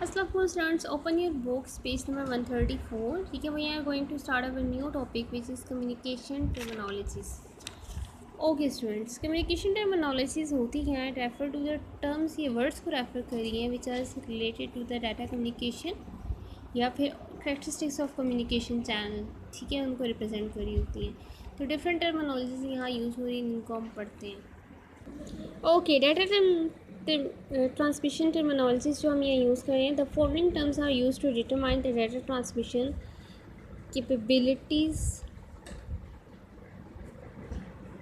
Assalamualaikum students, open your books, page number 134. ठीक है, we are going to start our new topic which is communication terminologies. Okay students, communication terminologies होती हैं refer to the terms, ये words को refer करी हैं which are related to the data communication या फिर करेक्टरिस्टिक्स ऑफ कम्युनिकेशन चैनल, ठीक है, उनको रिप्रेजेंट करी होती हैं. तो डिफरेंट टर्मिनोलॉजीज यहाँ यूज़ हो रही हैं, इनको हम पढ़ते हैं. ओके, डाटा ट्रांसमिशन टर्मिनोलॉजीज जो हम यहाँ यूज़ कर रहे हैं, the following terms are use to determine the data transmission capabilities.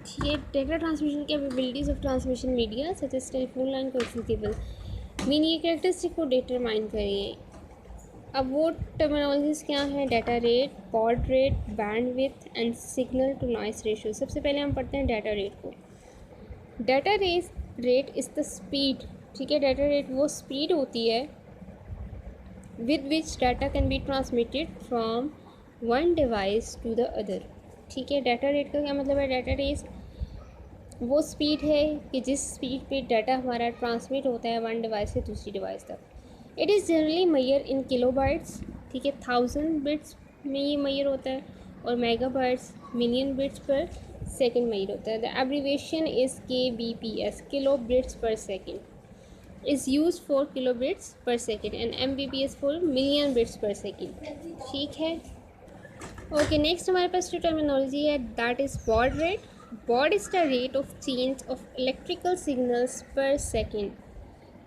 ठीक है, data transmission capabilities of transmission media such as telephone line, coaxial cable. Mean ये कैरेक्टरिस्टिक को डिटरमाइन करिए. अब वो टर्मिनोलॉजीज क्या है? Data rate, baud rate, bandwidth and signal to noise ratio. सबसे पहले हम पढ़ते हैं डाटा रेट को. Data rate is the speed. ठीक है, डाटा रेट वो स्पीड होती है with which data can be transmitted from one device to the other. ठीक है, डाटा रेट का क्या मतलब है? डाटा रेट वो स्पीड है कि जिस स्पीड पे डाटा हमारा ट्रांसमिट होता है वन डिवाइस से दूसरी डिवाइस तक. It is generally measured in kilobytes. ठीक है, 1000 बिट्स में ये मैयर होता है और megabytes million bits per second measured होता है. The abbreviation is KBPS, kilo bits per second, is use for kilo bits per second and MBPS for million bits per second. ठीक है, ओके. नेक्स्ट हमारे पास जो टर्मिनोलॉजी है that is baud rate. Baud is the rate of change of electrical signals per second.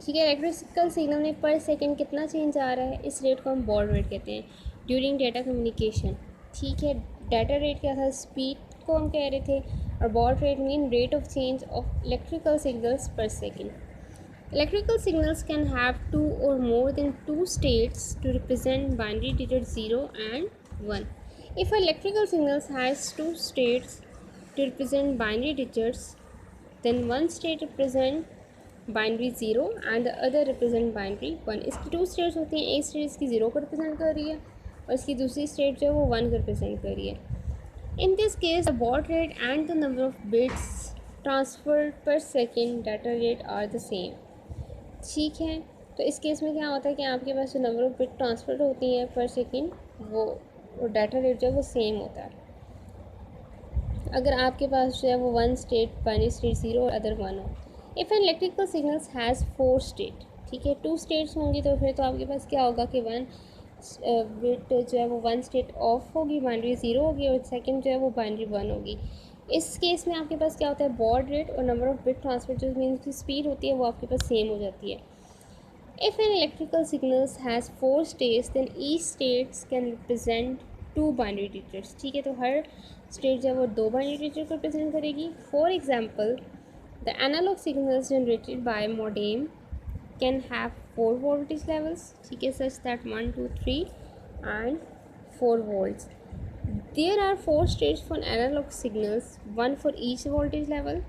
ठीक है, electrical signal में पर सेकेंड कितना चेंज आ रहा है, इस रेट को हम बॉड रेट कहते हैं ड्यूरिंग डाटा कम्युनिकेशन. ठीक है, डाटा रेट क्या था? स्पीड को हम कह रहे थे, और baud rate mean rate of change of electrical signals per second. Electrical signals can have two or more than two states to represent binary digits 0 and 1. If electrical signals has two states to represent binary digits, then one state represent binary 0 and the other represent binary 1. इसकी two states होती हैं, एक state इसकी 0 को represent कर रही है और इसकी दूसरी state जो है वो 1 को represent कर रही है. In this case, the baud rate and the number of bits transferred per second data rate are the same. ठीक है, तो इस केस में क्या होता है कि आपके पास जो नंबर ऑफ बिट ट्रांसफर होती है पर सेकेंड वो डाटा रेट जो है वो सेम होता है. अगर आपके पास जो है वो वन स्टेट बाइनरी स्टेट 0 और अदर 1 हो. If an electrical signals has 4 state, ठीक है, 2 स्टेट्स होंगी तो फिर तो आपके पास क्या होगा कि वन बिट जो है वो वन स्टेट ऑफ होगी, बाइनरी 0 होगी, और सेकेंड जो है वो बाइनरी 1 होगी. इस केस में आपके पास क्या होता है? बॉड रेट और नंबर ऑफ बिट ट्रांसफर जो मीन की स्पीड होती है वो आपके पास सेम हो जाती है. If an electrical signals has 4 states then each states can represent 2 binary digits. ठीक है, तो हर स्टेट जो है वो 2 बाइनरी डिजिट को रिप्रेजेंट करेगी. For example, the analog signals generated by modem can have 4 voltage levels. ठीक है, such that 1 2 3 and 4 volts. There are 4 states for analog signals, one for each voltage level.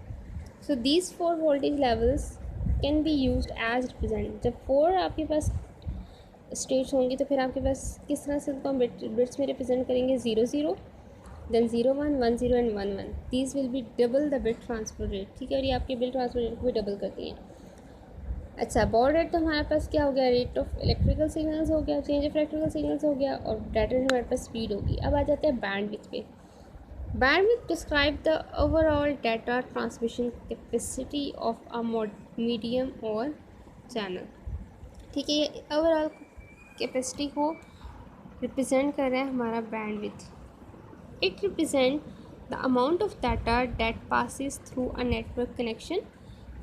So these 4 voltage levels can be used as represent. जब 4 आपके पास states होंगी तो फिर आपके पास किस तरह से उनको हम बिट्स में रिप्रेजेंट करेंगे? 0 0, then 0 1 1 0 and 1 1. These will be double the bit transfer rate. ठीक है, और ये आपके बिट ट्रांसफर रेट को भी डबल करती हैं. अच्छा, बॉड रेट तो हमारे पास क्या हो गया? रेट ऑफ इलेक्ट्रिकल सिग्नल्स हो गया, चेंज ऑफ इलेक्ट्रिकल सिग्नल्स हो गया, और डाटा हमारे पास स्पीड होगी. अब आ जाते हैं बैंडविड्थ पे. Bandwidth describe the overall data transmission capacity of a medium और चैनल. ठीक है, ये ओवरऑल कैपेसिटी को रिप्रेजेंट कर रहा है हमारा bandwidth. It represent the amount of data that passes through a network connection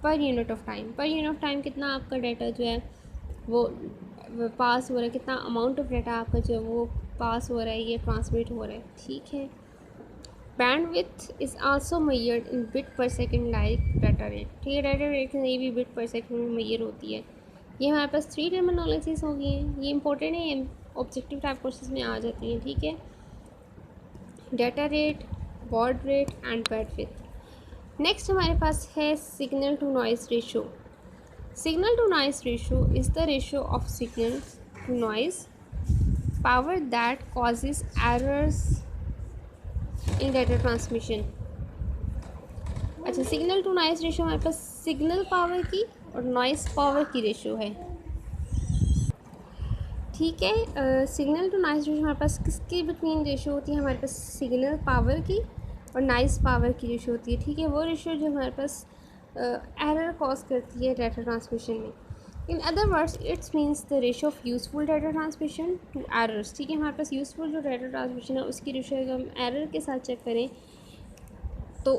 per unit of time. Per unit of time कितना आपका डाटा जो है वो पास हो रहा है, कितना अमाउंट ऑफ डाटा आपका जो है वो पास हो रहा है, ये ट्रांसमिट हो रहा है. ठीक है, bandwidth is also measured in bit पर सेकंड लाइक डाटा रेट. ठीक है, डाटा रेट ये भी बिट पर सेकंड में मेजर होती है. ये हमारे पास 3 टर्मिनोलॉजीज हो गई हैं. ये इंपॉर्टेंट है, ये ऑब्जेक्टिव टाइप कोर्सेज में आ जाती हैं. ठीक है, data rate, baud rate and bandwidth. Next हमारे पास है signal to noise ratio. Signal to noise ratio is the ratio of signal to noise power that causes errors in data transmission. अच्छा, signal to noise ratio हमारे पास signal power की और noise power की ratio है. ठीक है। Signal to noise ratio हमारे पास किसके बिटवीन रेशो होती है, हमारे पास सिग्नल पावर की और नॉइज़ पावर की रेशो होती है। ठीक है, वो रेशो जो हमारे पास एरर कॉज करती है डाटा ट्रांसमिशन में। In other words it's means the ratio of useful data transmission to errors. ठीक है, हमारे पास यूज़फुल जो डाटा ट्रांसमिशन है उसकी रेशो अगर हम एरर के साथ चेक करें तो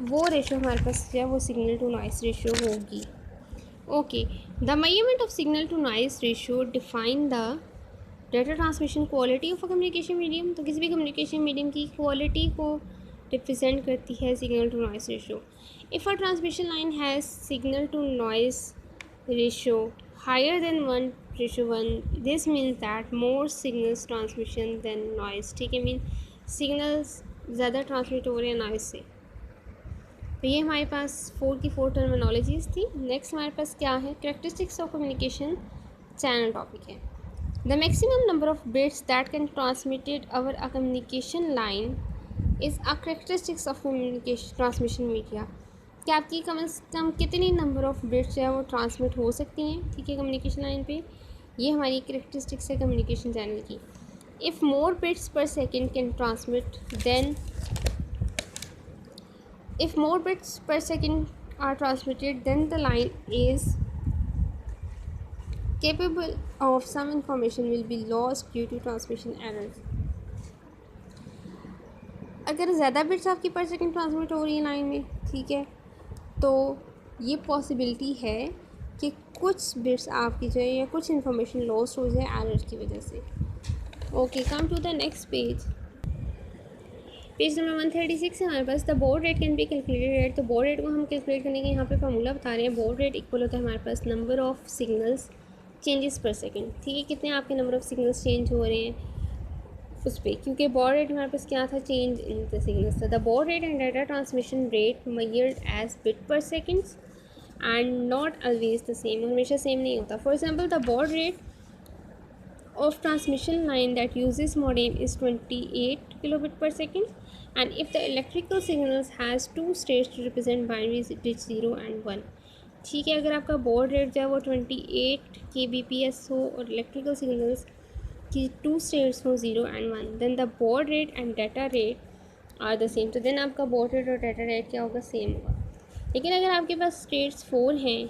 वो रेशो हमारे पास जो है वो सिग्नल टू नॉइज़ रेशो होगी। Okay, the measurement of signal to noise ratio define the data transmission quality of a communication medium. तो किसी भी कम्युनिकेशन मीडियम की क्वालिटी को रिप्रेजेंट करती है signal to noise ratio. If a transmission line has signal to noise ratio higher than 1:1, this means that more signals transmission than noise. ठीक है, mean signals ज़्यादा ट्रांसमिट हो रहे हैं नॉइज़ से। तो ये हमारे पास 4 की 4 टर्मिनोलॉजीज़ थी। नेक्स्ट हमारे पास क्या है, characteristics of communication channel topic है। The maximum number of bits that can transmitted over a communication line is a characteristics of communication transmission media. कि आपकी कम से कम कितनी नंबर ऑफ बिट्स जो है वो ट्रांसमिट हो सकती हैं, ठीक है, कम्युनिकेशन लाइन पे। ये हमारी कैरेक्टरिस्टिक्स है कम्युनिकेशन चैनल की। If more bits per second can transmit then if more bits per second are transmitted then the line is capable of some information will be lost due to transmission errors। अगर ज़्यादा bits आपकी पर second transmit हो रही है line में, ठीक है, तो ये पॉसिबिलिटी है कि कुछ बिट्स आपकी जो है या कुछ इन्फॉर्मेशन लॉस्ट हो जाए एरर की वजह से। Okay, come to the next page. Page number 136 है हमारे पास। The baud rate can be calculated at. तो बोर्ड रेट को हम कैलकुलेट करने के यहाँ पे फार्मूला बता रहे हैं। बोर्ड रेट इक्वल होता है हमारे पास नंबर ऑफ सिग्नल्स चेंजेस पर सेकंड। ठीक है, कितने आपके नंबर ऑफ सिग्नल्स चेंज हो रहे हैं उस पर, क्योंकि बोर्ड रेट हमारे पास क्या था, चेंज इन द सिग्नल्स था। The baud rate and data transmission rate measured as bit per seconds and not always the same, हमेशा सेम नहीं होता। For example the baud rate of transmission line that uses modem is 28 kilobit per second and if the electrical signals has two states to represent binary digits 0 and 1। ठीक है, अगर आपका baud rate जो है वो 28 kbps हो और electrical signals की 2 स्टेट्स हो 0 and 1, then the baud rate and data rate are the same. तो देन आपका बोर्ड रेट और डाटा रेट क्या होगा, सेम होगा। लेकिन अगर आपके पास स्टेट्स 4 हैं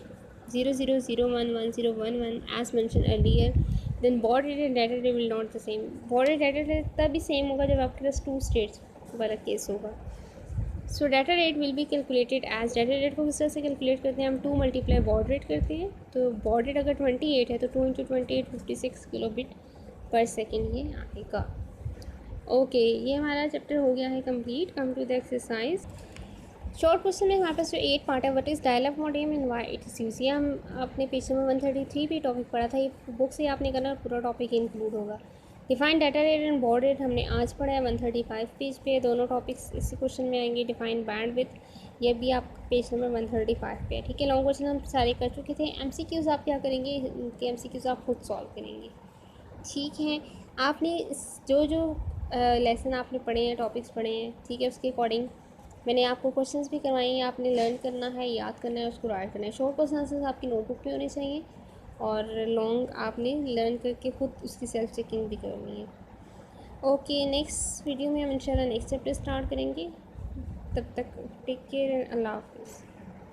0 0 0 1 1 0 1 1 as mentioned earlier, then baud rate and data rate will not the same. Baud rate data rate तभी सेम होगा जब आपके पास 2 स्टेट्स वाला केस होगा। So data rate will be calculated as, data rate को किस तरह से कैलकुलेट करते हैं हम, 2 मल्टीप्लाई बॉड रेट करते हैं। तो बॉड रेट अगर 28 है तो 2 × 28 56 किलोबिट पर सेकेंड ये आएगा। ओके, ये हमारा चैप्टर हो गया है complete. Come to the exercise. Short question में हमारे पास जो 8 पार्ट है, what is dial up modem and why it is use. ये हम अपने पेज नंबर 133 पे टॉपिक पढ़ा था। ये बुक से आपने करना और पूरा टॉपिक इंक्लूड होगा। Define data rate and baud rate हमने आज पढ़ा है 135 पेज पे। दोनों टॉपिक्स इसी क्वेश्चन में आएंगे। डिफाइन बैंड विथ, ये भी आप पेज नंबर 135 पे है। ठीक है, लॉन्ग क्वेश्चन हम सारे कर चुके थे। MCQs आप क्या करेंगे, इनके MCQs आप खुद सॉल्व करेंगे। ठीक है, आपने जो जो लेसन आपने पढ़े हैं, टॉपिक्स पढ़े हैं, ठीक है, उसके अकॉर्डिंग मैंने आपको क्वेश्चंस भी करवाए हैं। आपने लर्न करना है, याद करना है, उसको राइट करना है। शॉर्ट क्वेश्चन आंसर्स आपकी नोटबुक पे होने चाहिए और लॉन्ग आपने लर्न करके खुद उसकी सेल्फ चेकिंग भी करनी है। ओके, नेक्स्ट वीडियो में हम इंशाल्लाह नेक्स्ट चैप्टर स्टार्ट करेंगे। तब तक टेक केयर एंड अल्लाह हाफिज़।